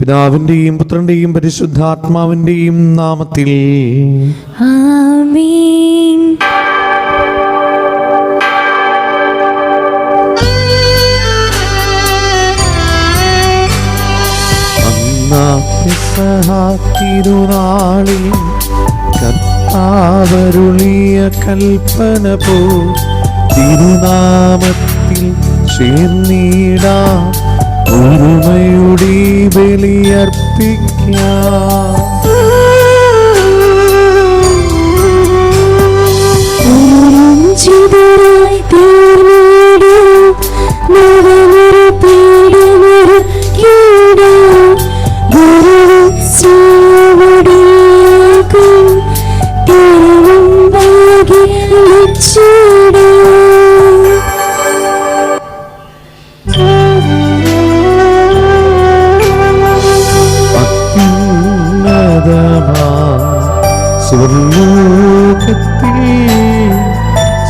പിതാവിന്റെയും പുത്രന്റെയും പരിശുദ്ധാത്മാവിന്റെയും നാമത്തിൽ ആമേൻ. തിരുനാളിൽ കർത്താവരുളിയ കൽപ്പന പോ തിരുനാമത്തിൽ ചേർന്നിടാം, ഒരുമയുടെ ബലിയർപ്പിക്കാം.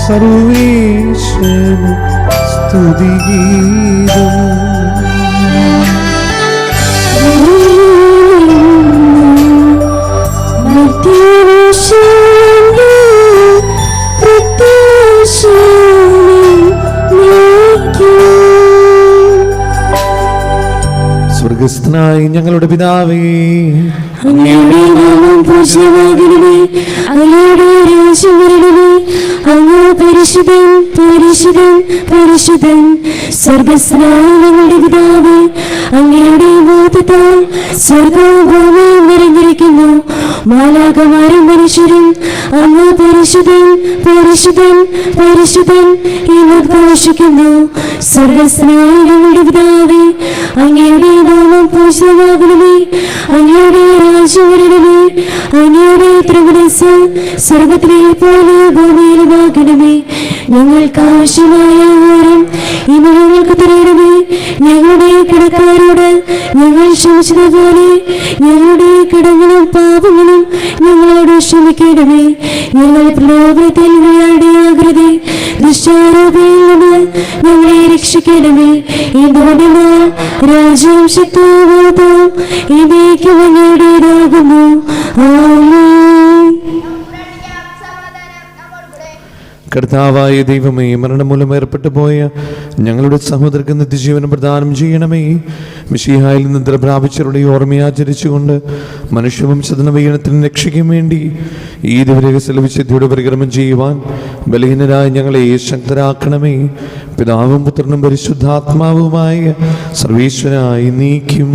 സർവേശ്വര സ്തുതിഗീതം. സ്വർഗസ്ഥനായ ഞങ്ങളുടെ പിതാവേ, അങ്ങയുടെ നാമം പൂജിതമാകണമേ, അങ്ങയുടെ രാജ്യം വരണമേ, അങ്ങ് പരിശുദ്ധൻ പരിശുദ്ധൻ പരിശുദ്ധൻ. സ്വർഗസ്ഥനായ ഞങ്ങളുടെ പിതാവേ, അങ്ങയുടെ ബോധത്താൽ സ്വർഗവും ഭൂമിയും നിറഞ്ഞിരിക്കുന്നു. മാലാഖമാരും മനുഷ്യരും അങ്ങ് പരിശുദ്ധൻ പരിശുദ്ധൻ പരിശുദ്ധൻ എന്ന് ഘോഷിക്കുന്നു. സ്വർഗസ്ഥനായ ഞങ്ങളുടെ പിതാവേ, അങ്ങയുടെ നാമം പൂജിതമാകണമേ, അങ്ങയുടെ രാജ്യം വരണമേ, അങ്ങയുടെ തിരുമനസ്സ് സ്വർഗത്തിലെ പോലെ ഭൂമിയിലുമാകണമേ. ഞങ്ങൾക്ക് ആവശ്യമായ ആഹാരം ഇന്ന് ഞങ്ങൾക്ക് തരണമേ. ഞങ്ങളുടെ കടക്കാരോട് ഞങ്ങൾ ക്ഷമിച്ചതുപോലെ ഞങ്ങളുടെ കടങ്ങളും പാപങ്ങളും ഞങ്ങളോട് ക്ഷമിക്കണമേ. ഞങ്ങൾ പ്രലോഭനത്തിൽ വീഴാതെയാകരുതേ, ദുഷ്ടാരൂപിയിൽ നിന്ന് ഞങ്ങളെ രക്ഷിക്കണമേ. എന്തുകൊണ്ടെന്നാൽ രാജ്യവും ശക്തിയും ബലവും എന്നേക്കും അങ്ങയുടേതാകുന്നു. ആമേൻ. കർത്താവായ ദൈവമേ, മരണം മൂലം ഏർപ്പെട്ടു പോയ ഞങ്ങളുടെ സഹോദരർക്ക് നിത്യജീവനം പ്രദാനം ചെയ്യണമേ. മിശിഹായിൽ നിദ്ര പ്രാപിച്ചവരുടെ ഓർമ്മയാചരിച്ചുകൊണ്ട് മനുഷ്യവംശത്തിന് വീണത്തിന് രക്ഷിക്കാൻ വേണ്ടി ഈ ദിവരഹസ്യ വിശുദ്ധിയുടെ പരിക്രമം ചെയ്യുവാൻ ബലഹീനരായ ഞങ്ങളെ ശക്തരാക്കണമേ. പിതാവും പുത്രനും പരിശുദ്ധാത്മാവുമായ സർവീശ്വരായി നീക്കും.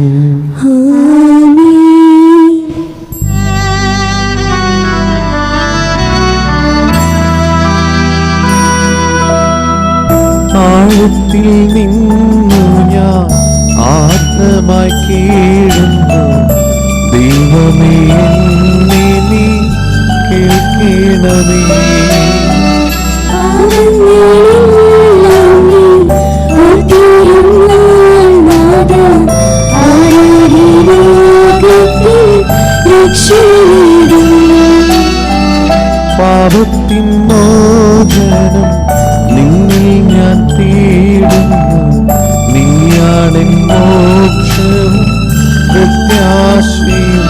ആഴത്തിൽ നിന്നു ഞാൻ ആർദ്രമായി കേഴുന്നു, ദൈവമേ എന്നെ നീ കേൾക്കണമേ. പാപത്തിൻ മോചനം നിന്നിൽ ഞാൻ തേടുന്നു, നീയാണെൻ മോക്ഷവും പ്രത്യാശയും.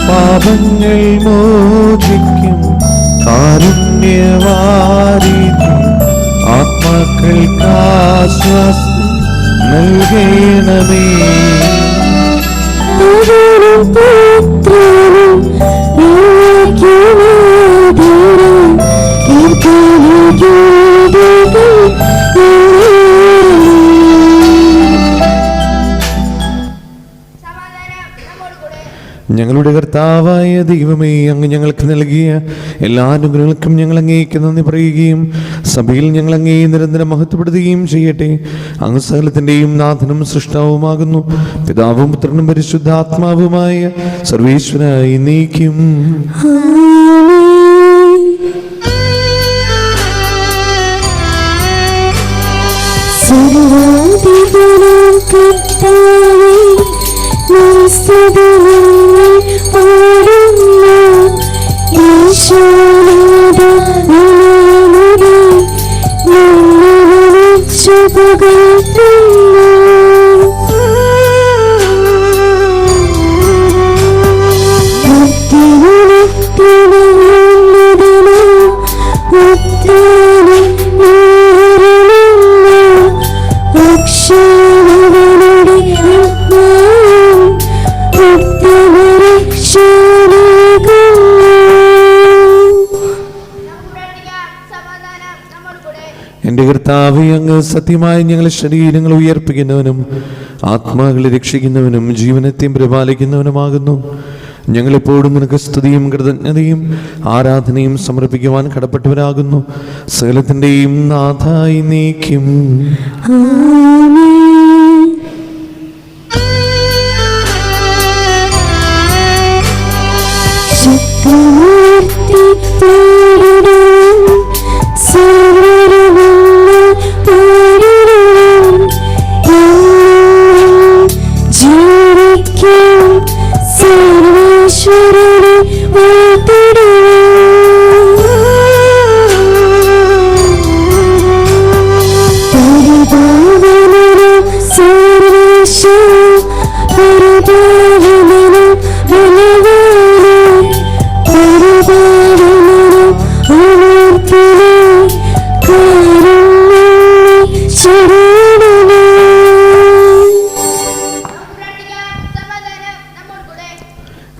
പാപങ്ങൾ മോചിക്കും കാരുണ്യവാരിധി, ആത്മാക്കൾക്ക് ആശ്വാസം നൽകണമേ. ഞങ്ങളുടെ കർത്താവായ ദൈവമേ, അങ്ങ് ഞങ്ങൾക്ക് നൽകിയ എല്ലാ അനുഗ്രഹങ്ങൾക്കും ഞങ്ങൾ അങ്ങേക്ക് നന്ദി പറയുകയും സഭയിൽ ഞങ്ങൾ അങ്ങേ നിരന്തരം മഹത്വപ്പെടുത്തുകയും ചെയ്യട്ടെ. അങ്ങ് സകലത്തിൻ്റെയും നാഥനും സൃഷ്ടാവുമാകുന്നു. പിതാവും പുത്രനും പരിശുദ്ധാത്മാവുമായ സർവേശ്വരായി നീക്കും. സർവാധിപനാം കർത്താവേ, നിൻ സ്തുതി എന്റെ കർത്താവേ, അങ്ങ് സത്യമായി ഞങ്ങളെ ശരീരങ്ങൾ ഉയർപ്പിക്കുന്നവനും ആത്മാക്കളെ രക്ഷിക്കുന്നവനും ജീവനത്തെയും പരിപാലിക്കുന്നവനുമാകുന്നു. ഞങ്ങളെപ്പോഴും നിനക്ക് സ്തുതിയും കൃതജ്ഞതയും ആരാധനയും സമർപ്പിക്കുവാൻ കടപ്പെട്ടവരാകുന്നു. സകലത്തിൻ്റെയും നാഥായി നീക്കും.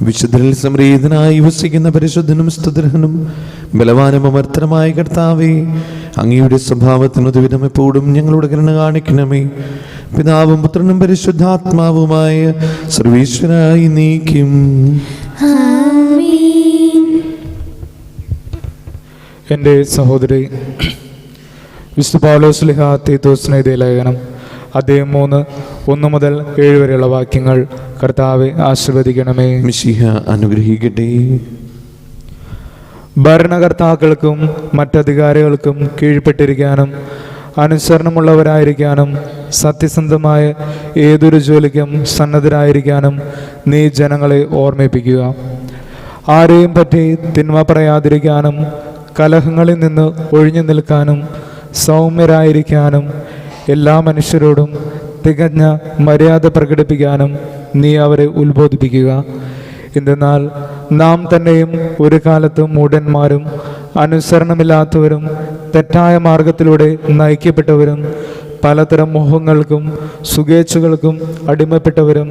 വിശുദ്ധരിൽ സംപ്രീതനായി വസിക്കുന്ന പരിശുദ്ധനും സ്തുതിർഹനും ബലവാനും അമർത്തനമായ കർത്താവേ, അങ്ങയുടെ സ്വഭാവത്തിനുദ്വിധം എപ്പോഴും ഞങ്ങളുടെ കരുണ കാണിക്കണമേ. പിതാവും പുത്രനും പരിശുദ്ധാത്മാവുമായ സർവീശ്വരായി നീക്കും. എൻ്റെ സഹോദരി, വിശുദ്ധ പൗലോസ് ശ്ലീഹ തീത്തോസിന് എഴുതിയ ലേഖനം അധ്യായം 3:1 മുതൽ 7 വരെയുള്ള വാക്യങ്ങൾ. കർത്താവെ ആശീർവദിക്കണമേ. മിശിഹ അനുഗ്രഹിക്കട്ടെ. ഭരണകർത്താക്കൾക്കും മറ്റധികാരികൾക്കും കീഴ്പ്പെട്ടിരിക്കാനും അനുസരണമുള്ളവരായിരിക്കാനും സത്യസന്ധമായ ഏതൊരു ജോലിക്കും സന്നദ്ധരായിരിക്കാനും നീ ജനങ്ങളെ ഓർമ്മിപ്പിക്കുക. ആരെയും പറ്റി തിന്മ പറയാതിരിക്കാനും കലഹങ്ങളിൽ നിന്ന് ഒഴിഞ്ഞു നിൽക്കാനും സൗമ്യരായിരിക്കാനും എല്ലാ മനുഷ്യരോടും തികഞ്ഞ മര്യാദ പ്രകടിപ്പിക്കാനും നീ അവരെ ഉത്ബോധിപ്പിക്കുക. എന്തെന്നാൽ നാം തന്നെയും ഒരു കാലത്ത് മൂഢന്മാരും അനുസരണമില്ലാത്തവരും തെറ്റായ മാർഗത്തിലൂടെ നയിക്കപ്പെട്ടവരും പലതരം മോഹങ്ങൾക്കും സുഖേച്ഛകൾക്കും അടിമപ്പെട്ടവരും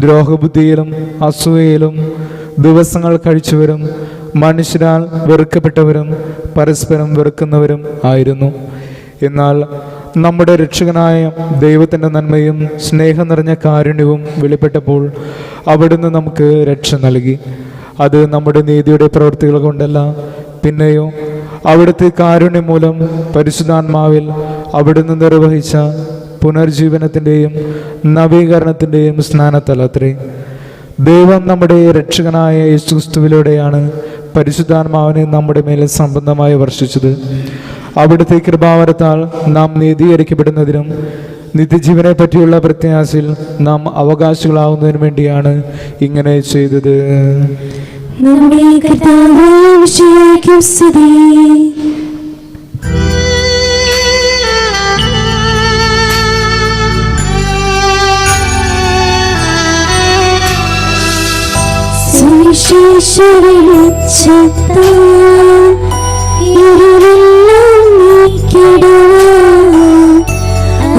ദ്രോഹബുദ്ധിയിലും അസൂയയിലും ദിവസങ്ങൾ കഴിച്ചവരും മനുഷ്യരാൽ വെറുക്കപ്പെട്ടവരും പരസ്പരം വെറുക്കുന്നവരും ആയിരുന്നു. എന്നാൽ നമ്മുടെ രക്ഷകനായ ദൈവത്തിൻ്റെ നന്മയും സ്നേഹം നിറഞ്ഞ കാരുണ്യവും വെളിപ്പെട്ടപ്പോൾ അവിടുന്ന് നമുക്ക് രക്ഷ നൽകി. അത് നമ്മുടെ നീതിയുടെ പ്രവൃത്തികൾ കൊണ്ടല്ല, പിന്നെയോ അവിടുത്തെ കാരുണ്യം മൂലം പരിശുദ്ധാത്മാവിൽ അവിടുന്ന് നിർവഹിച്ച പുനർജീവനത്തിൻ്റെയും നവീകരണത്തിൻ്റെയും സ്നാനത്തലത്രേ. ദൈവം നമ്മുടെ രക്ഷകനായ യേശുക്രിസ്തുവിലൂടെയാണ് പരിശുദ്ധാത്മാവിനെ നമ്മുടെ മേലെ സംബന്ധമായി വർഷിച്ചത്. അവിടുത്തെ കൃപാവരത്താൽ നാം നീതീകരിക്കപ്പെടുന്നതിനും നിത്യജീവനെ പറ്റിയുള്ള പ്രത്യാശയിൽ നാം അവകാശികളാവുന്നതിനു വേണ്ടിയാണ് ഇങ്ങനെ ചെയ്തത്.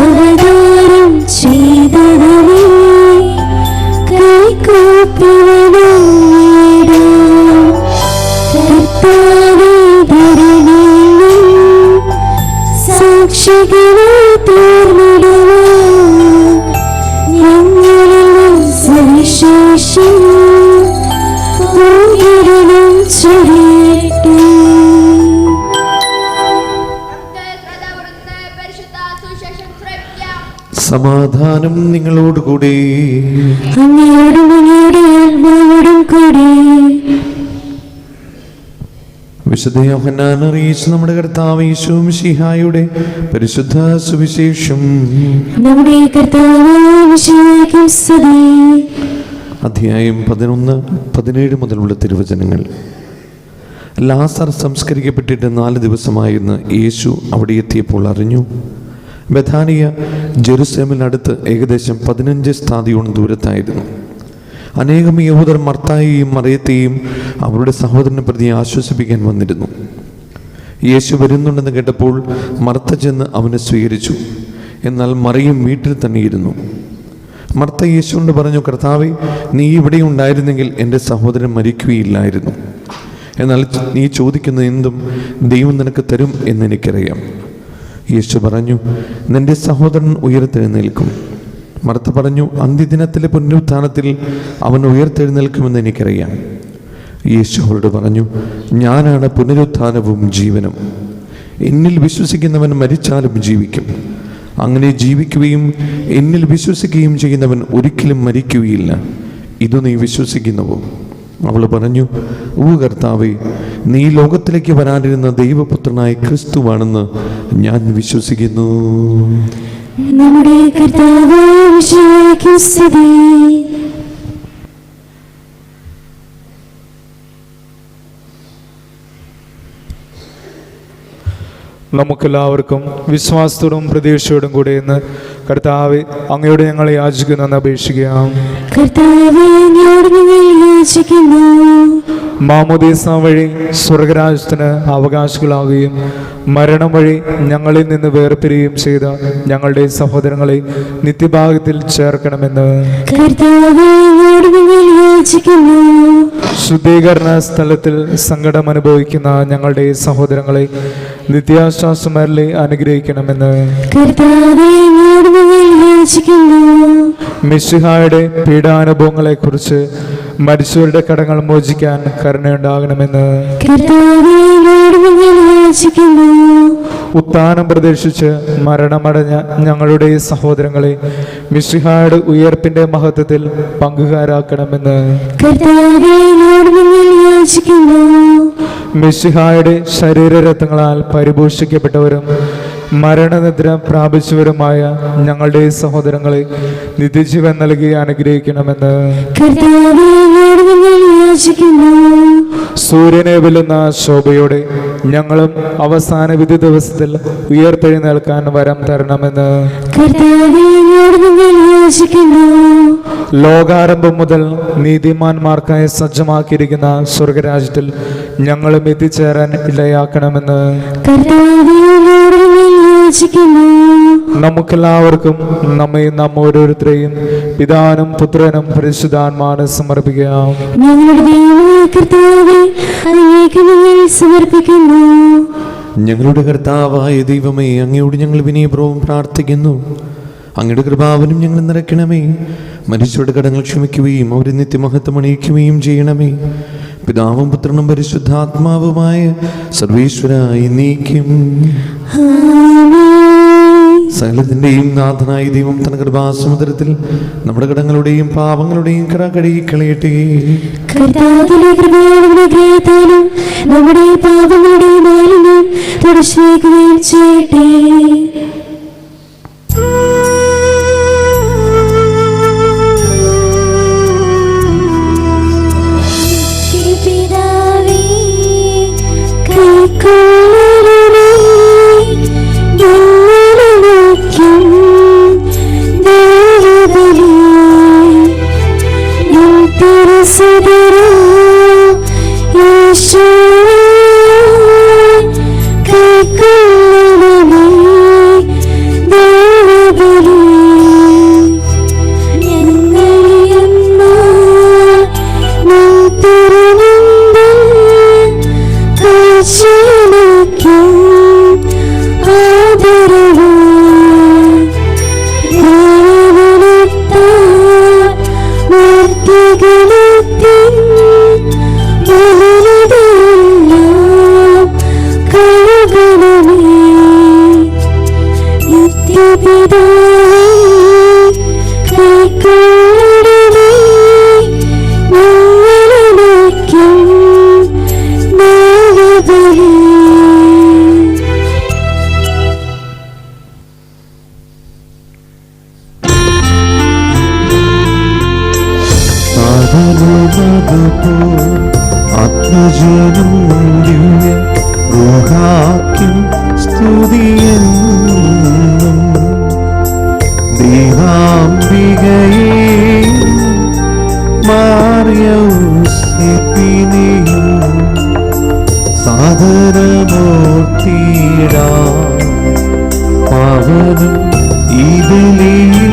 അവതാരം ചെയ്തവനെ സാക്ഷികളെ തീർന്നിടുക ഞങ്ങളിൽ സവിശേഷം ചൊരിയട്ടെ. സമാധാനം നിങ്ങളോടുകൂടി. അങ്ങയോടും അങ്ങയുടെ ആത്മാവോടും കൂടി. വിശുദ്ധ യോഹന്നാൻ അറിയിച്ച നമ്മുടെ കർത്താവ് യേശു മിശിഹായുടെ പരിശുദ്ധ സുവിശേഷം. നമ്മുടെ കർത്താവായ മിശിഹായ്ക്ക് സ്തുതി. അധ്യായം 11-17 മുതലുള്ള തിരുവചനങ്ങൾ. ലാസർ സംസ്കരിക്കപ്പെട്ടിട്ട് 4 ദിവസമായെന്ന് യേശു അവിടെ എത്തിയപ്പോൾ അറിഞ്ഞു. ബഥാനിയ ജെറുസലേമിനടുത്ത് ഏകദേശം 15 സ്ഥാദിയോൺ ദൂരത്തായിരുന്നു. അനേകം യഹൂദർ മർത്തായെയും മറിയത്തെയും അവരുടെ സഹോദരനെ പ്രതി ആശ്വസിപ്പിക്കാൻ വന്നിരുന്നു. യേശു വരുന്നുണ്ടെന്ന് കേട്ടപ്പോൾ മർത്ത ചെന്ന് അവനെ സ്വീകരിച്ചു. എന്നാൽ മറിയം വീട്ടിൽ തന്നെയിരുന്നു. മർത്ത യേശുവിനോട് പറഞ്ഞു, കർത്താവേ, നീ ഇവിടെ ഉണ്ടായിരുന്നെങ്കിൽ എൻ്റെ സഹോദരൻ മരിക്കുകയില്ലായിരുന്നു. എന്നാൽ നീ ചോദിക്കുന്ന എന്തും ദൈവം നിനക്ക് തരും എന്നെനിക്കറിയാം. യേശു പറഞ്ഞു, നിന്റെ സഹോദരൻ ഉയർത്തെഴുന്നേൽക്കും. മർത്ത പറഞ്ഞു, അന്ത്യദിനത്തിലെ പുനരുത്ഥാനത്തിൽ അവൻ ഉയർത്തെഴുന്നേൽക്കുമെന്ന് എനിക്കറിയാം. യേശു അവരോട് പറഞ്ഞു, ഞാനാണ് പുനരുത്ഥാനവും ജീവനും. എന്നിൽ വിശ്വസിക്കുന്നവൻ മരിച്ചാലും ജീവിക്കും. അങ്ങനെ ജീവിക്കുകയും എന്നിൽ വിശ്വസിക്കുകയും ചെയ്യുന്നവൻ ഒരിക്കലും മരിക്കുകയില്ല. ഇത് നീ വിശ്വസിക്കുന്നുവോ? അവൾ പറഞ്ഞു, ഓ കർത്താവേ, നീ ലോകത്തിലേക്ക് വരാനിരുന്ന ദൈവപുത്രനായ ക്രിസ്തുവാണെന്ന് ഞാൻ വിശ്വസിക്കുന്നു. നമ്മുടെ കർത്താവായ മിശിഹായ്ക്ക് സ്തുതി. നമുക്കെല്ലാവർക്കും വിശ്വാസത്തോടും പ്രതീക്ഷയോടും കൂടെ ഇന്ന് കർത്താവെ അങ്ങയോട് ഞങ്ങളെ യാചിക്കുന്നെന്ന് അപേക്ഷിക്കാം. കർത്താവേ, അങ്ങയോട് ഞങ്ങൾ യാചിക്കുന്നു. മാമോദീസ വഴി സ്വർഗരാജ്യത്തിന് അവകാശികളാകുകയും മരണം വഴി ഞങ്ങളിൽ നിന്ന് വേർപിരിയുകയും ചെയ്ത ഞങ്ങളുടെ സഹോദരങ്ങളെ നിത്യഭാഗത്തിൽ ചേർക്കണമെന്ന് കർത്താവേ, അങ്ങയോട് ഞങ്ങൾ യാചിക്കുന്നു. ശുദ്ധീകരണ സ്ഥലത്തിൽ സങ്കടം അനുഭവിക്കുന്ന ഞങ്ങളുടെ സഹോദരങ്ങളെ നിത്യാശ്വാസമരളി അനുഗ്രഹിക്കണമെന്ന് കർത്താവേ, അങ്ങയോട് ഞങ്ങൾ യാചിക്കുന്നു. മിശിഹായുടെ പീഡാനുഭവങ്ങളെക്കുറിച്ച് മരിച്ചവരുടെ കടങ്ങൾ മോചിക്കാൻ കരുണയുണ്ടാകണമെന്ന് കർത്താവേ, അങ്ങയോട് ഞങ്ങൾ യാചിക്കുന്നു. ഉത്ഥാനം പ്രതീക്ഷിച്ച് മരണമടഞ്ഞ ഞങ്ങളുടെ സഹോദരങ്ങളെ മിശിഹായുടെ ഉയർപ്പിന്റെ മഹത്വത്തിൽ പങ്കുകാരാക്കണമെന്ന് കർത്താവേ, അങ്ങയോട് ഞങ്ങൾ യാചിക്കുന്നു. മിശിഹായുടെ ശരീരരത്നങ്ങളാൽ പരിപോഷിക്കപ്പെട്ടവരും മരണനിദ്ര പ്രാപിച്ചവരുമായ ഞങ്ങളുടെ സഹോദരങ്ങളെ നിത്യജീവൻ നൽകി അനുഗ്രഹിക്കണമെന്ന് കർത്താവേ, അങ്ങയോട് ഞങ്ങൾ യാചിക്കുന്നു. സൂര്യനെ വെല്ലുന്ന ശോഭയോടെ ഞങ്ങളും അവസാന വിധി ദിവസത്തിൽ ഉയർത്തെഴുന്നേൽക്കാൻ വരം തരണമെന്ന് കർത്താവേ, അങ്ങയോട് ഞങ്ങൾ യാചിക്കുന്നു. ലോകാരംഭം മുതൽ നീതിമാന്മാർക്കായി സജ്ജമാക്കിയിരിക്കുന്ന സ്വർഗരാജ്യത്തിൽ ഞങ്ങളും എത്തിച്ചേരാൻ ഇടയാക്കണമെന്ന് കർത്താവേ, അങ്ങയോട് ഞങ്ങൾ യാചിക്കുന്നു. നമുക്കെല്ലാവർക്കും നാം ഓരോരുത്തരെയും പിതാനും പുത്രനും പരിശുദ്ധാത്മാവിനും സമർപ്പിക്കാം. ഞങ്ങളുടെ ദൈവമായ കർത്താവേ, അങ്ങേക്ക് ഞങ്ങൾ സമർപ്പിക്കുന്നു. ഞങ്ങളുടെ കർത്താവായ ദൈവമേ, അങ്ങയോട് ഞങ്ങൾ വിനയപൂർവ്വം പ്രാർത്ഥിക്കുന്നു. അങ്ങയുടെ കൃപാവനും ഞങ്ങൾ നിറയ്ക്കണമേ. മരിച്ചവരുടെ കടങ്ങൾ ക്ഷമിക്കുകയും അവരെ നിത്യമഹത്വം അണിയിക്കുകയും ചെയ്യണമേ. പിതാവും പുത്രനും പരിശുദ്ധാത്മാവുമായ സർവേശ്വരായി നീക്കും. സകലത്തിൻ്റെയും നാഥനായ ദൈവം തന്റെ കൃപാസമുദ്രത്തിൽ നമ്മുടെ കടങ്ങളുടെയും പാപങ്ങളുടെയും കട കഴുകിക്കളയട്ടെ. കർത്താവിന്റെ കൃപയാലും അനുഗ്രഹത്താലും നമ്മുടെ പാപങ്ങളുടെയും മാലിന്യം തുടച്ചുനീക്കുകയും ചെയ്യട്ടെ. ആത്മജനം ദിവ്യ റൂഹാക്കും സ്തുതിയെന്നും ദൈവാംബികയെ മാറിയൗസിപ്പിനെയും സാദരമൂർത്തിയിടാ പാവനം ഈ ബലിയിൽ.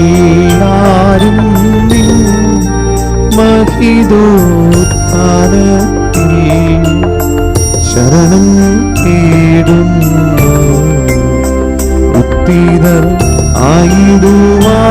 മൃതരെല്ലാരും മഹിതോത്ഥാനത്തിൽ ശരണം തേടുന്നു. ഉത്തിതർ ആയിടുവാൻ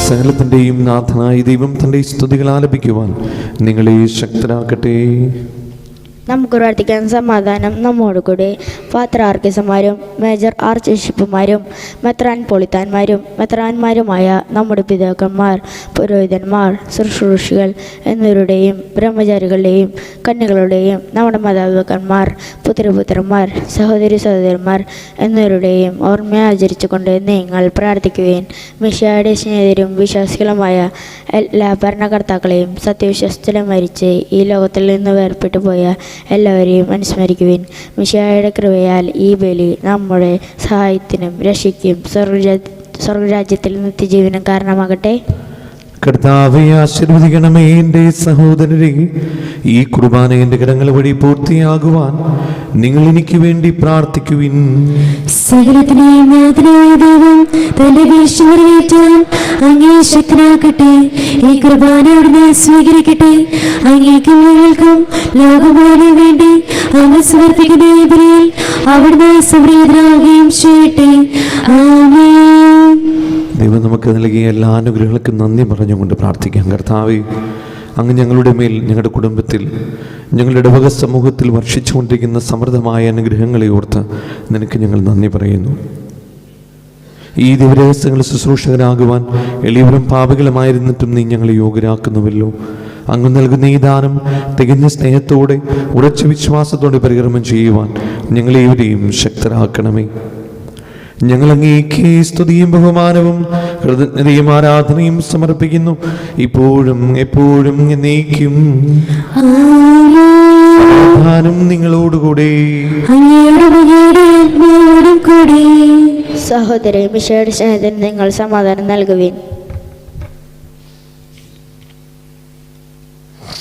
സകലത്തിന്റെയും നാഥനായ ദൈവം തന്റെ സ്തുതികൾ ആലപിക്കുവാൻ നിങ്ങളെ ശക്തരാക്കട്ടെ. നമുക്ക് പ്രാർത്ഥിക്കാൻ. സമാധാനം നമ്മോട് കൂടെ. ഫാദർ ആർക്കിസമാരും മേജർ ആർച്ച് ബിഷപ്പുമാരും മെത്രാൻ പോളിത്താന്മാരും മെത്രാന്മാരുമായ നമ്മുടെ പിതാക്കന്മാർ, പുരോഹിതന്മാർ, ശുശ്രൂഷികൾ എന്നിവരുടെയും ബ്രഹ്മചാരികളുടെയും കന്യകളുടെയും നമ്മുടെ മാതാപിതാക്കന്മാർ, പുത്രപുത്രന്മാർ, സഹോദരി സഹോദരന്മാർ എന്നിവരുടെയും ഓർമ്മ ആചരിച്ചുകൊണ്ട് നിങ്ങൾ പ്രാർത്ഥിക്കുകയും മിശിഹായുടെ സ്നേഹിതരും വിശ്വാസികളുമായ എല്ലാ ഭരണകർത്താക്കളെയും സത്യവിശ്വാസത്തിലും മരിച്ച് ഈ ലോകത്തിൽ നിന്ന് വേർപെട്ടു പോയ എല്ലാവരെയും അനുസ്മരിക്കുവിൻ. മിശിഹായുടെ കൃപയാൽ ഈ ബലി നമ്മുടെ സഹായത്തിനും രക്ഷയ്ക്കും സ്വർഗരാജ്യത്തിൽ നിത്യജീവനും കാരണമാകട്ടെ. കർത്താവേ, ആശീർവദിക്കണമേ എൻ്റെ സഹോദരരെ. ഈ കുർബാന എൻ്റെ കരങ്ങൾ വഴി പൂർത്തിയാകുവാൻ നിങ്ങൾ എനിക്ക് വേണ്ടി പ്രാർത്ഥിക്കുവിൻ. സകലത്തിനെയും നാഥനായ ദൈവം തന്റെ വീഴ്ച നിറവേറ്റാൻ അങ്ങേ ശക്തനാക്കട്ടെ. ഈ കുർബാന അവിടുന്ന് സ്വീകരിക്കട്ടെ. അങ്ങേക്കും ഞങ്ങൾക്കും ലോകമാനു വേണ്ടി അങ്ങ് സമർപ്പിക്കുന്ന ഈ ബലിയിൽ അവിടുന്ന് സംപ്രീതനാവുകയും ചെയ്യട്ടെ. ആമേൻ. ദൈവം നമുക്ക് നൽകിയ എല്ലാ അനുഗ്രഹങ്ങൾക്കും നന്ദി പറഞ്ഞുകൊണ്ട് പ്രാർത്ഥിക്കാം. കർത്താവേ, അങ്ങ് ഞങ്ങളുടെ മേൽ, ഞങ്ങളുടെ കുടുംബത്തിൽ, ഞങ്ങളുടെ ഇടവക സമൂഹത്തിൽ വർഷിച്ചുകൊണ്ടിരിക്കുന്ന സമൃദ്ധമായ അനുഗ്രഹങ്ങളെ ഓർത്ത് നിനക്ക് ഞങ്ങൾ നന്ദി പറയുന്നു. ഈ ദിവരഹസ്യങ്ങൾ ശുശ്രൂഷകരാകുവാൻ എളിയവരും പാപികളുമായിരുന്നിട്ടും നീ ഞങ്ങളെ യോഗ്യരാക്കുന്നുവല്ലോ. അങ്ങ് നൽകുന്ന ഈ ദാനം തികഞ്ഞ സ്നേഹത്തോടെ ഉറച്ച വിശ്വാസത്തോടെ പരികർമ്മം ചെയ്യുവാൻ ഞങ്ങളേവരെയും ശക്തരാക്കണമേ. ഞങ്ങൾ അങ്ങേക്ക് സ്തുതിയും ബഹുമാനവും കൃതജ്ഞതയും ആരാധനയും സമർപ്പിക്കുന്നു, ഇപ്പോഴും എപ്പോഴും എന്നേക്കും. സമാധാനം നിങ്ങളോടുകൂടെ. സഹോദരൻ മിശിഹായുടെ സ്നേഹത്തിന് നിങ്ങൾ സമാധാനം നൽകുവിൻ.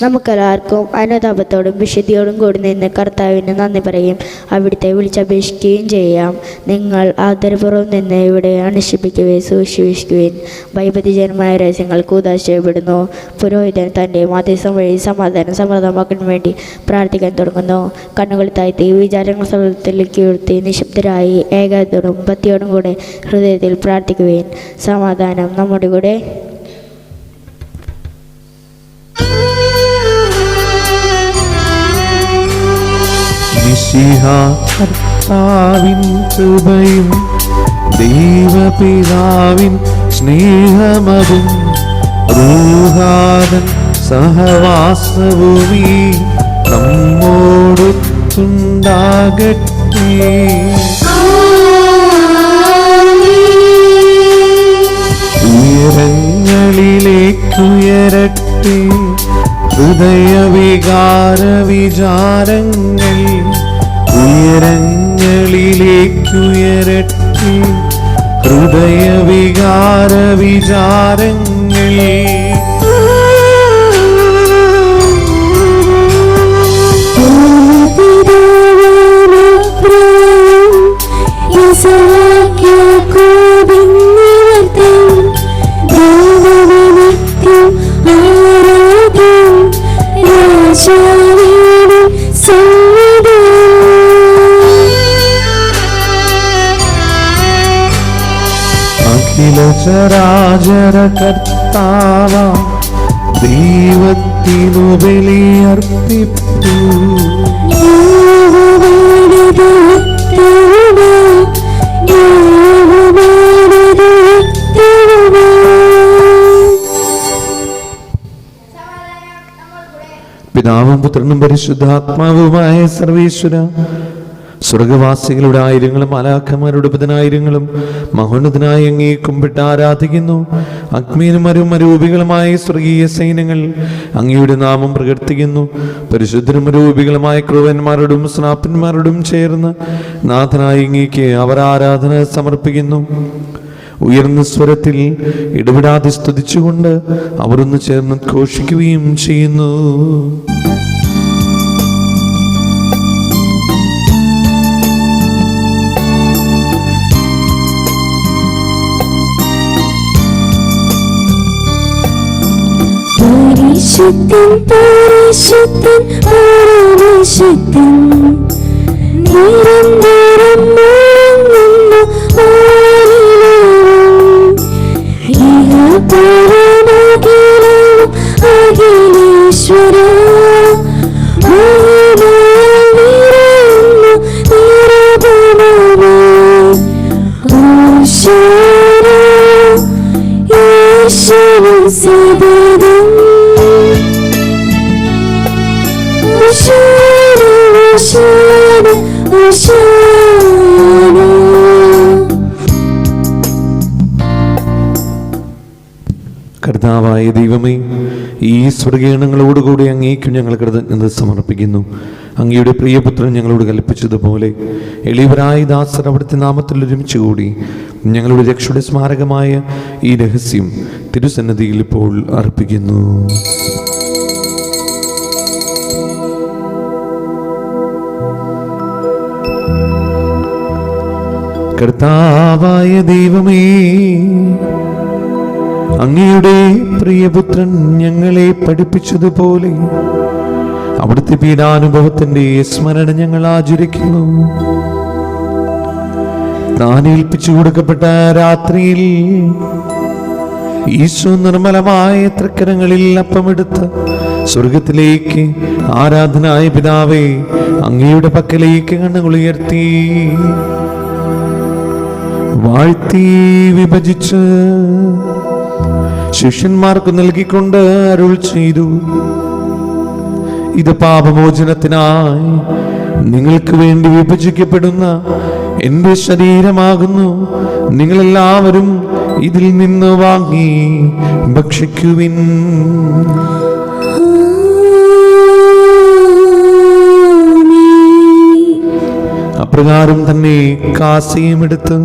നമുക്കെല്ലാവർക്കും അനുതാപത്തോടും വിശുദ്ധിയോടും കൂടി നിന്ന് കർത്താവിന് നന്ദി പറയും, അവിടുത്തെ വിളിച്ചപേക്ഷിക്കുകയും ചെയ്യാം. നിങ്ങൾ ആദരപൂർവ്വം നിന്ന് ഇവിടെ അനുഷ്ഠിപ്പിക്കുകയും സൂക്ഷിക്കുകയും വൈപതിജനമായ രഹസ്യങ്ങൾ കൂതാശയപ്പെടുന്നു. പുരോഹിതൻ തൻ്റെ മാധ്യസ്ഥം വഴി സമാധാനം സമൃദ്ധമാക്കാൻ വേണ്ടി പ്രാർത്ഥിക്കാൻ തുടങ്ങുന്നു. കണ്ണുകൾ താഴ്ത്തി വിചാരങ്ങൾ സ്ഥലത്തിലേക്ക് ഉയർത്തി നിശബ്ദരായി ഏകാഗ്രതയോടും ഭക്തിയോടും കൂടെ ഹൃദയത്തിൽ പ്രാർത്ഥിക്കുകയും സമാധാനം നമ്മുടെ കൂടെ. കർത്താവിൻ കൃപയും ദൈവപിതാവിൻ സ്നേഹമതും റൂഹാദൻ സഹവാസവുമീ നമ്മോടൊത്തുണ്ടാകട്ടെ. ഹൃദയവികാര വിചാരങ്ങൾ ഉയരങ്ങളിലേക്കുയരട്ടെ. ഹൃദയവികാര വിചാരങ്ങൾ അഖില ചരാചര കർത്താവ ദൈവത്തിനു ബലിയർപ്പിപ്പൂ. പിതാവും പുത്രനും പരിശുദ്ധാത്മാവുമായ സർവേശ്വര, സ്വർഗവാസികളുടെ ആയിരങ്ങളും മാലാഖമാരുടെ പതിനായിരങ്ങളും മഹോന്നതനായി അങ്ങേ കുമ്പിട്ട് ആരാധിക്കുന്നു. അഗ്നിയും അരൂപികളുമായ സ്വർഗീയ സൈന്യങ്ങൾ അങ്ങയുടെ നാമം പ്രകീർത്തിക്കുന്നു. പരിശുദ്ധരും അരൂപികളുമായ ക്രൂവന്മാരോടും സ്നാപ്പന്മാരോടും ചേർന്ന് നാഥനായി അങ്ങേക്ക് അവർ ആരാധന സമർപ്പിക്കുന്നു. ഉയർന്ന സ്വരത്തിൽ ഇടപെടാതെ സ്തുതിച്ചുകൊണ്ട് അവർ ഒന്ന് ചേർന്ന് ഘോഷിക്കുകയും ചെയ്യുന്നു. പരിശുദ്ധൻ പരിശുദ്ധൻ പരമശുദ്ധൻ നിരന്തരം മുഴങ്ങുന്നു ഇഹപരമഖിലം അഖിലേശ്വര മഹിമയിൽ നിറയുന്നു നിരപമമേ ഓശാന യേശുവേ സദാ കർത്താവായ ദൈവമേ, ഈ സ്വർഗീയങ്ങളോടുകൂടി അങ്ങേക്കും ഞങ്ങൾ കൃതജ്ഞത സമർപ്പിക്കുന്നു. അങ്ങയുടെ പ്രിയപുത്രൻ ഞങ്ങളോട് കൽപ്പിച്ചതുപോലെ എളിയവരായ ദാസർ അവിടുത്തെ നാമത്തിൽ ഒരുമിച്ച് കൂടി ഞങ്ങളുടെ രക്ഷയുടെ സ്മാരകമായ ഈ രഹസ്യം തിരുസന്നിധിയിൽ ഇപ്പോൾ അർപ്പിക്കുന്നു. കർത്താവായ ദൈവമേ, അങ്ങയുടെ പ്രിയപുത്രൻ ഞങ്ങളെ പഠിപ്പിച്ചതുപോലെ അവിടുത്തെ പീഡാനുഭവത്തിന്റെ സ്മരണ ഞങ്ങൾ ആചരിക്കുന്നു. താൻ ഏൽപ്പിച്ചു കൊടുക്കപ്പെട്ട രാത്രിയിൽ ഈശോ നിർമ്മലമായ തൃക്കരങ്ങളിൽ അപ്പമെടുത്ത് സ്വർഗത്തിലേക്ക് ആരാധനായ പിതാവേ അങ്ങയുടെ പക്കലേക്ക് കണ്ണുകൾ ഉയർത്തി വാഴ്ത്തി വിഭജിച്ച് ശിഷ്യന്മാർക്ക് നൽകിക്കൊണ്ട് അരുൾ ചെയ്തു, ഇത് പാപമോചനത്തിനായി നിങ്ങൾക്ക് വേണ്ടി വിഭജിക്കപ്പെടുന്ന എൻ്റെ ശരീരമാകുന്നു. നിങ്ങളെല്ലാവരും ഇതിൽ നിന്ന് വാങ്ങി ഭക്ഷിക്കുവിൻ. അപ്രകാരം തന്നെ കാസയും എടുത്ത്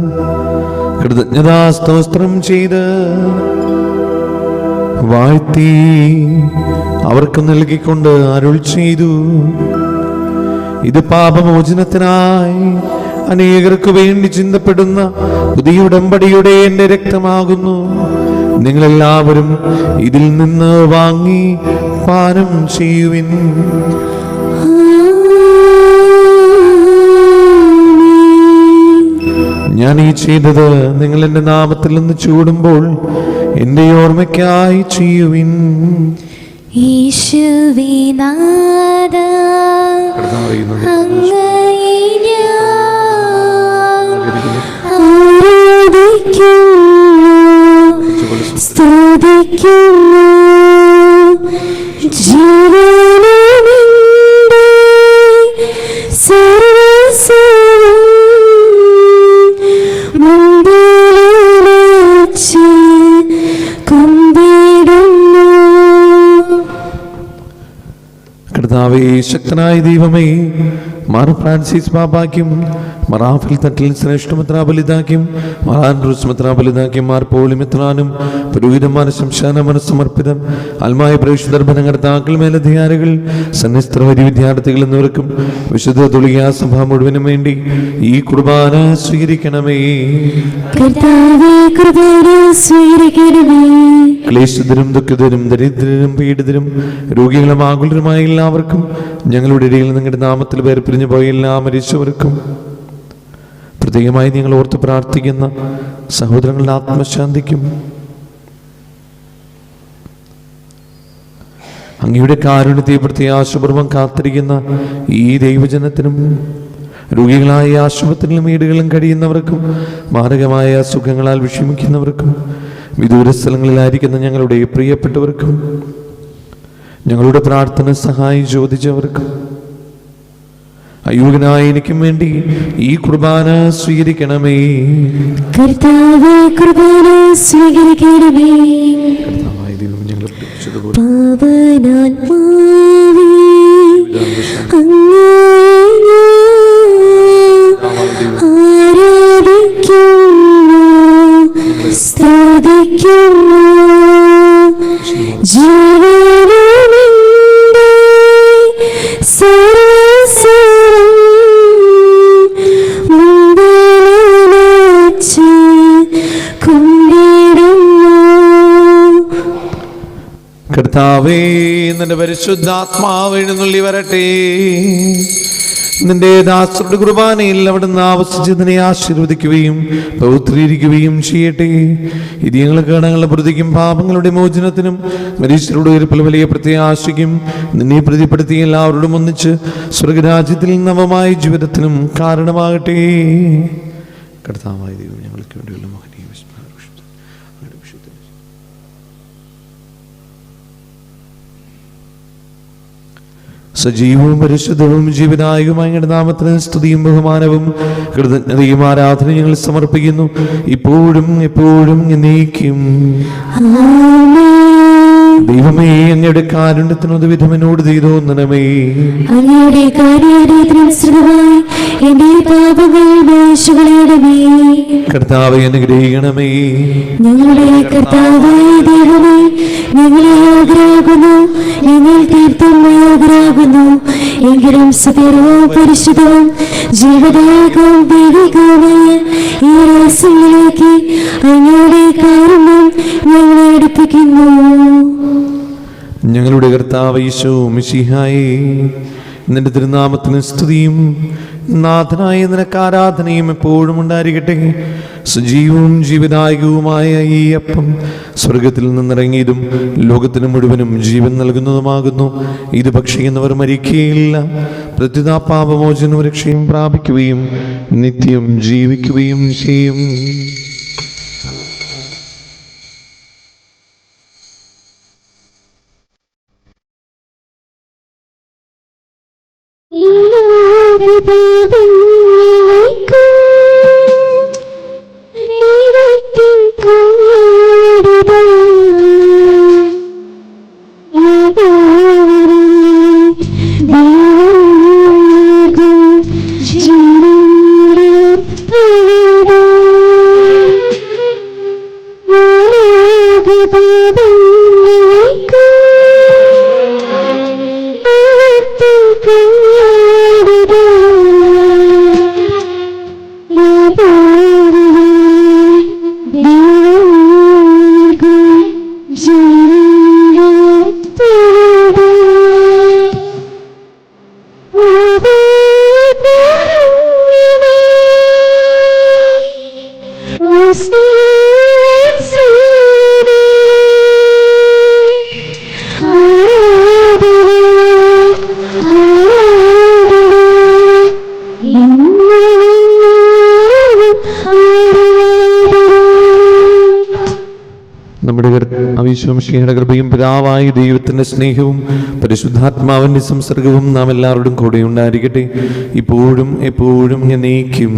കൃതജ്ഞതാ സ്തോത്രം ചെയ്ത് വാഴ്ത്തി അവർക്ക് നൽകിക്കൊണ്ട് അരുൾ ചെയ്തു, ഇത് പാപമോചനത്തിനായി അനേകർക്ക് വേണ്ടി ചിന്തപ്പെടുന്ന പുതിയ ഉടമ്പടിയുടെ എൻ്റെ രക്തമാകുന്നു. നിങ്ങളെല്ലാവരും ഇതിൽ നിന്ന് വാങ്ങി പാനം ചെയ്യുവിൻ. ഞാൻ ഈ ചെയ്തത് നിങ്ങൾ എൻ്റെ നാമത്തിൽ നിന്ന് ചൂടുമ്പോൾ എൻ്റെ ഓർമ്മയ്ക്കായി ചെയ്യുവിൻ. യേശുവേ നാഥാ, അങ്ങയെ ഞാൻ ആരാധിക്കുന്നു, സ്തുതിക്കുന്നു. ജീവനുമിന്റെ സർവ്വസ്വവും മുമ്പിൽ കുമ്പിടുന്നു. കർത്താവേ, ശക്തനായ ദൈവമേ, മാർ ഫ്രാൻസിസ് പാപ്പാക്കും മറാഫിൽ തട്ടിൽ ശ്രേഷ്ഠമിത്രാബലിതാക്കും മറാൻഡ്രൂസ് മിത്രാബലിതാക്കും മാർ പോളിമിത്രാനും പുരോഹിതന്മാർ ശംശാന മനസ്സമർപ്പിതം ആത്മായ പ്രേക്ഷിതർ ഭരണകർത്താക്കൾ മേലധികാരികൾ സന്യസ്ത്രവരി വിദ്യാർത്ഥികൾ എന്നിവർക്കും വിശുദ്ധ തുളിയാ സഭ മുഴുവനും വേണ്ടി ഈ കുർബാന സ്വീകരിക്കണമേ. കർത്താവേ, കുർബാന സ്വീകരിക്കണമേ. ക്ലേശിതരും ദുഃഖിതരും ദരിദ്രരും പീഡിതരും രോഗികളും ആകുലരുമായ എല്ലാവർക്കും ഞങ്ങളുടെ ഇടയിൽ നിങ്ങളുടെ നാമത്തിൽ വേർപിരിഞ്ഞു പോയ എല്ലാ മരിച്ചവർക്കും പ്രത്യേകമായി നിങ്ങൾ ഓർത്ത് പ്രാർത്ഥിക്കുന്ന സഹോദരങ്ങളുടെ ആത്മശാന്തിക്കും അങ്ങയുടെ കാരുണ്യത്തെ പ്രത്യാശപൂർവം കാത്തിരിക്കുന്ന ഈ ദൈവജനത്തിനും രോഗികളായ ആശുപത്രിയിലും വീടുകളിലും കഴിയുന്നവർക്കും മാരകമായ അസുഖങ്ങളാൽ വിഷമിക്കുന്നവർക്കും വിദൂര സ്ഥലങ്ങളിലായിരിക്കുന്ന ഞങ്ങളുടെ പ്രിയപ്പെട്ടവർക്കും ഞങ്ങളുടെ പ്രാർത്ഥന സഹായം ചോദിച്ചവർക്കും അയോഗ്യനായ എനിക്കും വേണ്ടി ഈ കുർബാന സ്വീകരിക്കണമേ. കർത്താവേ, കുർബാന സ്വീകരിക്കണമേ. പാവനാത്മാവേ, അങ്ങയെ ആരാധിക്കുന്നു, സ്തുതിക്കുന്നു. ജീവനുമിന്റെ സർവ്വസ്വരം മുമ്പിലൊളിച്ച് കുമ്പിടുന്നു. കർത്താവേ, നിന്റെ പരിശുദ്ധാത്മാവ് എഴുന്നള്ളി വരട്ടെ. നിന്റെ ദാസരുടെ കുർബാനയിൽ അവിടുന്ന് ആവസിച്ചതിനെ ആശീർവദിക്കുകയും പൗത്രീകരിക്കുകയും ചെയ്യട്ടെ. ഇത് ഞങ്ങളുടെ കടങ്ങളുടെ പ്രതിക്കും പാപങ്ങളുടെ മോചനത്തിനും മനുഷ്യരുടെ ഉയർപ്പിൽ വലിയ പ്രത്യാശയ്ക്കും നിന്നെ പ്രതിപ്പെടുത്തി എല്ലാവരോടും ഒന്നിച്ച് സ്വർഗരാജ്യത്തിൽ നവമായ ജീവിതത്തിനും കാരണമാകട്ടെ. കർത്താവായ ദൈവം, ഞങ്ങൾക്ക് വേണ്ടിയുള്ള മഹനീയ സജീവവും പരിശുദ്ധവും ജീവനായകമായ ഞങ്ങളുടെ നാമത്തിന് സ്തുതിയും ബഹുമാനവും കൃതജ്ഞതയും ആരാധനയും ഞങ്ങൾ സമർപ്പിക്കുന്നു, ഇപ്പോഴും എപ്പോഴും എന്നേക്കും. ദൈവമേ, അങ്ങയുടെ കാരുണ്യത്തിനൊരു വിധമെന്നോട് ചെയ്തോന്നണമേ. അങ്ങയുടെ കാര്യാനുസൃതമായി എന്റെ പാപങ്ങൾ മോശികളയണമേ. കർത്താവേ, അനുഗ്രഹിക്കണമേ. ഞങ്ങളുടെ കർത്താവായ ദൈവമേ, ഞങ്ങളെ യോഗ്യരാകുന്നു, ഞങ്ങൾ തീർത്തും യോഗ്യരാകുന്നു. എങ്കിലും സത്യവും പരിശുദ്ധവും ജീവദായകവും ദൈവികവുമായ ഈ രഹസ്യങ്ങളിലേക്ക് അങ്ങയുടെ കാരുണ്യം ഞങ്ങളെ അടുപ്പിക്കുന്നു. ഞങ്ങളുടെ കർത്താവ് ഈശോ മിശിഹായേ, നിന്റെ തിരുനാമത്തിന് സ്തുതിയും നാഥനായ നിനക്ക് ആരാധനയും എപ്പോഴും ഉണ്ടായിരിക്കട്ടെ. സജീവവും ജീവദായകവുമായ ഈ അപ്പം സ്വർഗത്തിൽ നിന്നിറങ്ങിയതും ലോകത്തിന് മുഴുവനും ജീവൻ നൽകുന്നതുമാകുന്നു. ഇത് ഭക്ഷിക്കുന്നവർ മരിക്കുകയില്ല, പ്രത്യുത പാപമോചനവും രക്ഷയും പ്രാപിക്കുകയും നിത്യം ജീവിക്കുകയും ചെയ്യും. ഈശോമിശിഹായുടെ കൃപയും പിതാവായ ദൈവത്തിന്റെ സ്നേഹവും പരിശുദ്ധാത്മാവിന്റെ സംസർഗവും നാം എല്ലാവരോടും കൂടെ ഉണ്ടായിരിക്കട്ടെ, ഇപ്പോഴും എപ്പോഴും എന്നേക്കും.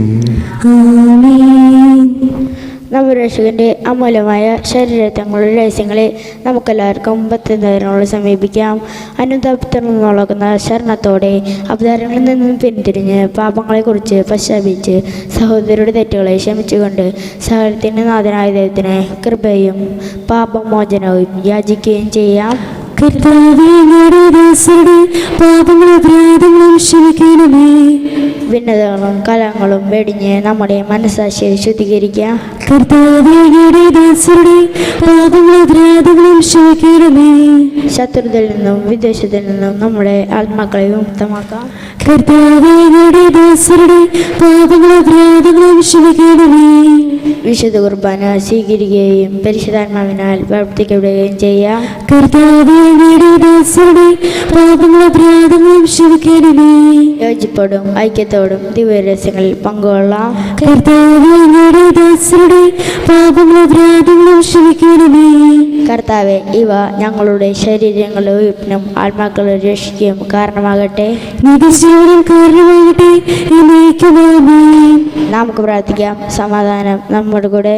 നമ്മുടെ രക്ഷകന്റെ അമൂല്യമായ ശരീരത്തങ്ങളുടെ രഹസ്യങ്ങളെ നമുക്കെല്ലാവർക്കും ഭക്തനോട് സമീപിക്കാം. അനുതാപത്തിനുള്ള ശരണത്തോടെ അവതാരങ്ങളിൽ നിന്നും പിന്തിരിഞ്ഞ് പാപങ്ങളെക്കുറിച്ച് പശ്ചാത്തപിച്ച് സഹോദരരുടെ തെറ്റുകളെ ക്ഷമിച്ചുകൊണ്ട് സകലത്തിൻ്റെ നാഥനായ ദൈവത്തിന് കൃപയും പാപമോചനവും യാചിക്കുകയും ചെയ്യാം. കർത്താവേ, ഞങ്ങളുടെ ദാസരുടെ പാപങ്ങളും അപരാധങ്ങളും ക്ഷമിക്കണമേ. ഭിന്നതകളും കലങ്ങളും വെടിഞ്ഞ് നമ്മുടെ മനസ്സാക്ഷിയെ ശുദ്ധീകരിക്കാം. കർത്താവേ, ഞങ്ങളുടെ ദാസരുടെ പാപങ്ങളും അപരാധങ്ങളും ക്ഷമിക്കണമേ. ശത്രുതയിൽ നിന്നും വിദ്വേഷത്തിൽ നിന്നും നമ്മുടെ ആത്മാക്കളെ മുക്തമാക്കാം. കർത്താവേ, ഞങ്ങളുടെ ദാസരുടെ പാപങ്ങളും അപരാധങ്ങളും ക്ഷമിക്കണമേ. വിശുദ്ധ കുർബാന സ്വീകരിക്കുകയും പരിശുദ്ധാത്മാവിനാൽ പ്രവർത്തിക്കപ്പെടുകയും ചെയ്യാം. കർത്താവേ, ഞങ്ങളുടെ ദാസരുടെ പാപങ്ങളും അപരാധങ്ങളും ക്ഷമിക്കണമേ. യോജിപ്പോടും ഐക്യത്തോടും ദിവ്യരഹസ്യങ്ങളിൽ പങ്കുകൊള്ളാം. കർത്താവേ, ഞങ്ങളുടെ ദാസരുടെ പാപങ്ങളും അപരാധങ്ങളും ക്ഷമിക്കണമേ. കർത്താവെ, ഇവ ഞങ്ങളുടെ ശരീരങ്ങളുടെ ഉയർപ്പിനും ആത്മാക്കളെ രക്ഷിക്കുകയും കാരണമാകട്ടെ. നിത്യജീവനും കാരണമാകട്ടെ. എന്നേക്കുമാമേൻ. നമുക്ക് പ്രാർത്ഥിക്കാം. സമാധാനം നമ്മുടെ കൂടെ.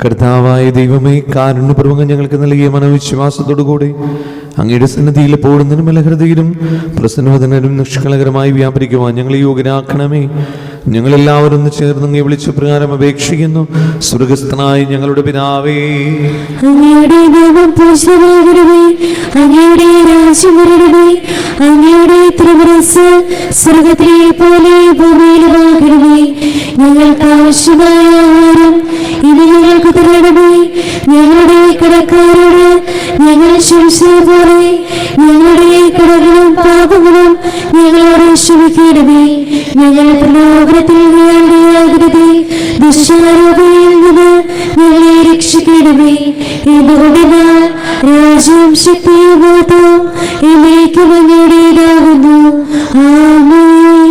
കർത്താവായ ദൈവമേ, കാരുണ്യപൂർവ്വം ഞങ്ങൾക്ക് നൽകിയ മനോവിശ്വാസത്തോടുകൂടി അങ്ങയുടെ സന്നിധിയിൽ എപ്പോഴും ഹൃദയരും പ്രസന്നവദനരും നിഷ്കളങ്കരമായി വ്യാപരിക്കുവാൻ ഞങ്ങളെ യോഗ്യരാക്കണമേ. ഞങ്ങളെല്ലാവരും ഒന്ന് ചേർന്ന് അങ്ങേ വിളിച്ച പ്രകാരം അപേക്ഷിക്കുന്നു. സ്വർഗസ്ഥനായ ഞങ്ങളുടെ പിതാവേ, അങ്ങയുടെ നാമം പൂജിതമാകണമേ. അങ്ങയുടെ രാജ്യം വരണമേ. അങ്ങയുടെ തിരുമനസ്സ് സ്വർഗ്ഗത്തിലെ പോലെ ഭൂമിയിലുമാകണമേ. ഞങ്ങൾക്ക് ആവശ്യമായ ആഹാരം ഇനി ഞങ്ങൾക്ക് തരണമേ. ഞങ്ങളുടെ കടക്കാരോട് ഞങ്ങൾ ക്ഷമിച്ചതുപോലെ ഞങ്ങളുടെ കടകളും പാപങ്ങളും ഞങ്ങളോട് ക്ഷമിക്കണമേ. ഞങ്ങൾ പ്രലോഭനത്തിൽ വീഴാതെ ദുഷ്ടാരൂപയിൽ നിന്ന് ഞങ്ങളെ രക്ഷിക്കണമേ. എന്തുകൊണ്ടെന്നാൽ രാജ്യവും ശക്തിയും ബോധവും എന്നേക്കും അങ്ങയുടേതാകുന്നു. ആമേൻ.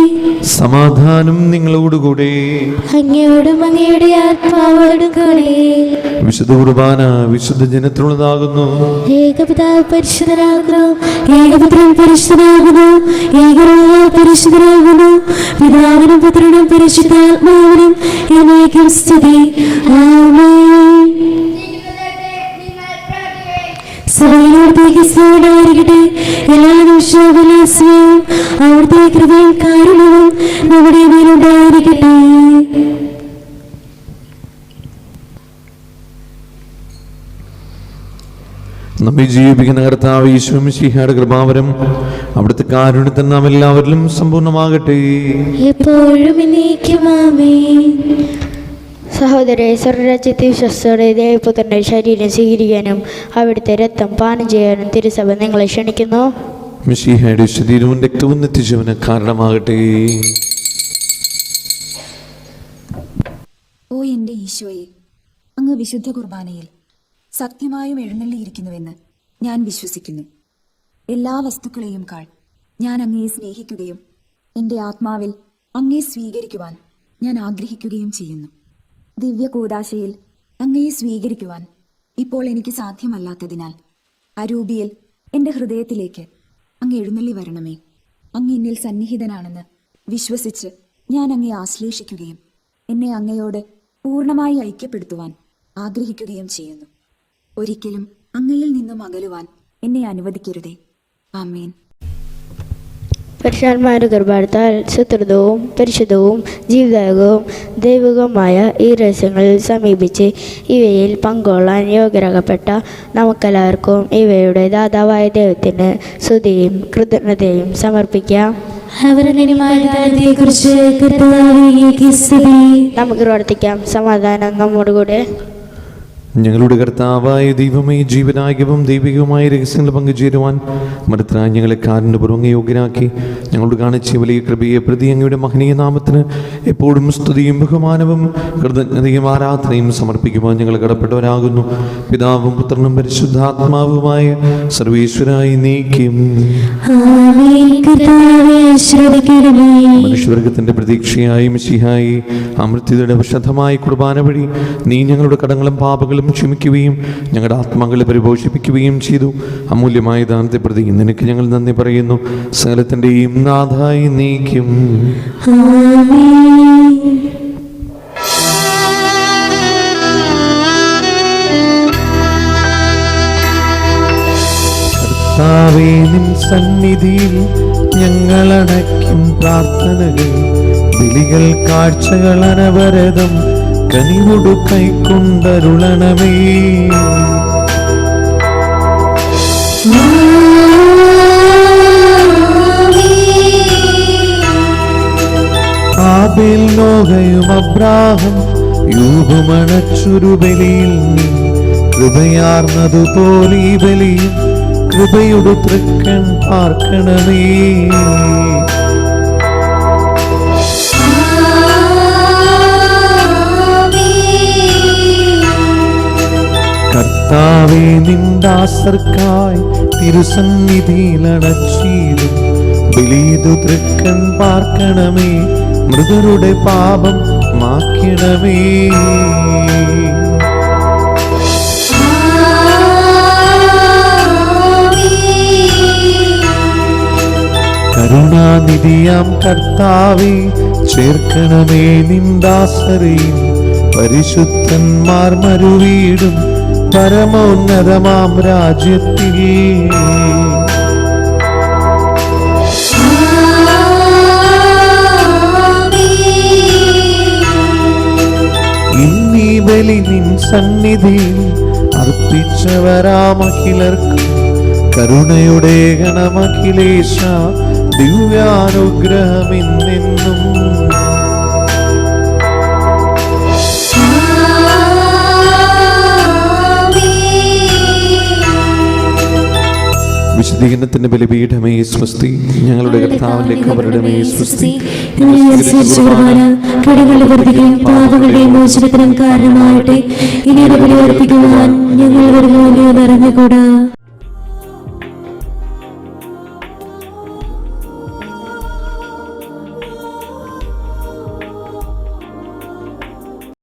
സമാധാനം നിങ്ങളോടുകൂടെ. അങ്ങയോടും അങ്ങയുടെ ആത്മാവോടും കൂടെ. വിശുദ്ധ കുർബാന വിശുദ്ധ ജനത്തിനുള്ളതാകുന്നു. ഏകപിതാവ് പരിശുദ്ധനാകുന്നു. ഏകപുത്രൻ പരിശുദ്ധനാകുന്നു. ഏകരൂഹ പരിശുദ്ധനാകുന്നു. പിതാവിനും പുത്രനും പരിശുദ്ധാത്മാവിനും എന്നേക്കും സ്തുതി. ആമേൻ. സഭയിലോട്ടേക്ക് സ്തുതിയായിരിക്കട്ടെ. എല്ലാ നിമിഷവും അവിടുത്തെ കൃപയും കാരുണ്യവും നമ്മുടെ മേലുണ്ടായിരിക്കട്ടെ. നമ്മെ ജീവിപ്പിക്കുന്ന കർത്താവ് യേശു മിശിഹായുടെ കൃപാവരം അവിടുത്തെ കാരുണ്യത്തിൽ നാം എല്ലാവരിലും സമ്പൂർണ്ണമാകട്ടെ. എപ്പോഴും എന്നേക്കും ആമേൻ. സഹോദരെ, സ്വർഗരാജ്യത്തെ വിശ്വസ്തോടെ ദേവപുത്രന്റെ ശരീരം സ്വീകരിക്കാനും അവിടുത്തെ രക്തം പാനം ചെയ്യാനും തിരുസഭ നിങ്ങളെ ക്ഷണിക്കുന്നു. മിശിഹായുടെ ശരീരവും രക്തവും നിത്യജീവന് കാരണമാകട്ടെ. ഓ എൻ്റെ ഈശോയെ, അങ്ങ് വിശുദ്ധ കുർബാനയിൽ സത്യമായും എഴുന്നള്ളിയിരിക്കുന്നുവെന്ന് ഞാൻ വിശ്വസിക്കുന്നു. എല്ലാ വസ്തുക്കളെയും കാൾ ഞാൻ അങ്ങയെ സ്നേഹിക്കുകയും എൻ്റെ ആത്മാവിൽ അങ്ങയെ സ്വീകരിക്കുവാൻ ഞാൻ ആഗ്രഹിക്കുകയും ചെയ്യുന്നു. ദിവ്യ കൂദാശയിൽ അങ്ങയെ സ്വീകരിക്കുവാൻ ഇപ്പോൾ എനിക്ക് സാധ്യമല്ലാത്തതിനാൽ അരൂപിയിൽ എൻ്റെ ഹൃദയത്തിലേക്ക് അങ്ങ് എഴുന്നള്ളി വരണമേ. അങ്ങ് എന്നിൽ സന്നിഹിതനാണെന്ന് വിശ്വസിച്ച് ഞാൻ അങ്ങയെ ആശ്ലേഷിക്കുകയും എന്നെ അങ്ങയോട് പൂർണ്ണമായി ഐക്യപ്പെടുത്തുവാൻ ആഗ്രഹിക്കുകയും ചെയ്യുന്നു. ഒരിക്കലും അങ്ങയിൽ നിന്നും അകലുവാൻ എന്നെ അനുവദിക്കരുതേ. ആമേൻ. പരിശുദ്ധാത്മാവിന്റെ കൃപാത്താൽ സുഹൃതവും പരിശുദ്ധവും ജീവിതായകവും ദൈവികവുമായ ഈ രഹസ്യങ്ങളിൽ സമീപിച്ച് ഇവയിൽ പങ്കുകൊള്ളാൻ യോഗ്യരാകപ്പെട്ട നമുക്കെല്ലാവർക്കും ഇവയുടെ ദാതാവായ ദൈവത്തിന് സ്തുതിയും കൃതജ്ഞതയും സമർപ്പിക്കാം. നമുക്ക് പ്രവർത്തിക്കാം. സമാധാനം നമ്മോടുകൂടെ. ഞങ്ങളുടെ കർത്താവായ ദൈവമേ, ജീവനായകവും ദൈവികവുമായ രഹസ്യങ്ങൾ പങ്കുചേരുവാൻ മടുത്തനായ ഞങ്ങളെ കാരുണ്യപൂർവ്വം യോഗ്യരാക്കി ഞങ്ങളോട് കാണിച്ച വലിയ കൃപയെ പ്രതി അങ്ങയുടെ മഹനീയ നാമത്തിന് എപ്പോഴും സ്തുതിയും ബഹുമാനവും കൃതജ്ഞതയും ആരാധനയും സമർപ്പിക്കുവാൻ ഞങ്ങൾ കടപ്പെട്ടവരാകുന്നു. പിതാവും പുത്രനും പരിശുദ്ധാത്മാവുമായ സർവേശ്വരായി നീക്കും. മനുഷ്യവർഗത്തിന്റെ പ്രതീക്ഷയായി മിശിഹായി അമൃത്യതയുടെ വിശുദ്ധമായ കുർബാന വഴി നീ ഞങ്ങളുടെ കടങ്ങളും പാപങ്ങളും ക്ഷമിക്കുകയും ഞങ്ങളുടെ ആത്മാക്കളെ പരിപോഷിപ്പിക്കുകയും ചെയ്തു. അമൂല്യമായ ദാനത്തെ പ്രതി നിനക്ക് ഞങ്ങൾ നന്ദി പറയുന്നു. സകലത്തിന്റെയും നാഥായി നീക്കും. കർത്താവേ നിൻ സന്നിധിയിൽ ഞങ്ങളണയ്ക്കും പ്രാർത്ഥനകൾ ബലികൾ കാഴ്ചകൾ അനവരതം കനിവൊടു കൈക്കൊണ്ടരുളണമേ. ആബേൽ നോഹയും അബ്രാഹം യൂപമണച്ചൊരു ബലിയിൽ നീ കൃപയാർന്നതുപോലെ ഈ ബലിയും കൃപയുടെ തൃക്കൺ പാർക്കണമേ. കർത്താവേ നിന്ദാസർക്കായി തിരുസന്നിധിയിലടച്ചീരും ബലിതു തൃക്കൺ പാർക്കണമേ. മൃതരുടെ പാപം മാക്കണമേ. കരുണാനിധിയാം കർത്താവേ ചേർക്കണമേ നിന്ദാസരെയും പരിശുദ്ധന്മാർ മരുവീടും പരമോന്നതമാം രാജ്യത്തിൽ. ഇന്നീ ബലി നിൻ സന്നിധിയിൽ അർപ്പിച്ചവരാമഖിലർക്കും കരുണയുടെ ഗണമഖിലേശ ദിവ്യാനുഗ്രഹമെന്നെന്നും. വിശുദ്ധീകരണത്തിന്റെ ബലിപീഠമേ സ്വസ്തി. ഞങ്ങളുടെ കർത്താവിന്റെ ഖബറിടമേ സ്വസ്തി. കടകളുടെ വർദ്ധിക്കുകയും പാപങ്ങളുടെ മോചനത്തിനും കാരണമാകട്ടെ. ഇനിയുടെ ബലി അർപ്പിക്കുവാൻ ഞങ്ങൾ വരുന്നു അറിഞ്ഞുകൂടാ.